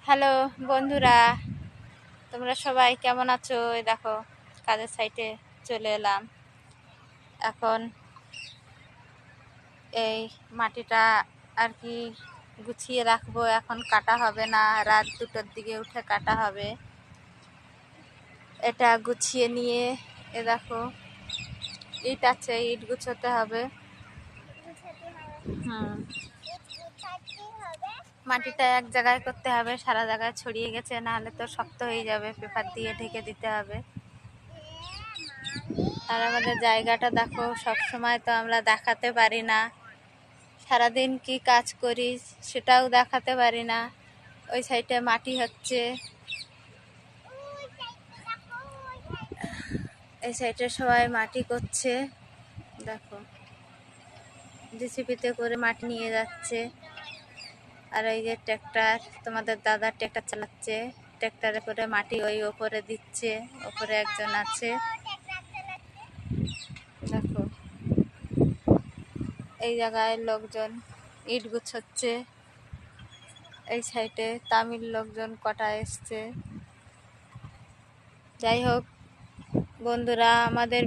Hello বন্ধুরা, তোমরা সবাই কেমন আছো? এই দেখো কাজের সাইটে চলে এলাম। এখন এই মাটিটা আর কি গুছিয়ে রাখবো। এখন কাটা হবে না, রাত 2টোর দিকে উঠে কাটা হবে। এটা গুছিয়ে নিয়ে এ দেখো ইট আছে, ইট গুছোতে হবে। মাটিটা এক জায়গায় করতে হবে, সারা জায়গায় ছড়িয়ে গেছে, নাহলে তো শক্ত হয়ে যাবে। পেপার দিয়ে ঢেকে দিতে হবে। আর আমাদের জায়গাটা দেখো, সব সময় তো আমরা দেখাতে পারি না। সারাদিন কি কাজ করি সেটাও দেখাতে পারি না। ওই সাইডে মাটি হচ্ছে, এই সাইডে সবাই মাটি করছে। দেখো জিসিপিতে করে মাটি নিয়ে যাচ্ছে। আর এই যে ট্র্যাক্টর, তোমাদের দাদা ট্র্যাক্টর চালাচ্ছে। ট্র্যাক্টরে করে মাটি ওই ওপরে দিচ্ছে, ওপরে একজন আছে। দেখো এই জায়গায় লোকজন ইট গুছোচ্ছে। এই সাইডে তামিল লোকজন কটা এসছে। যাই হোক বন্ধুরা, আমাদের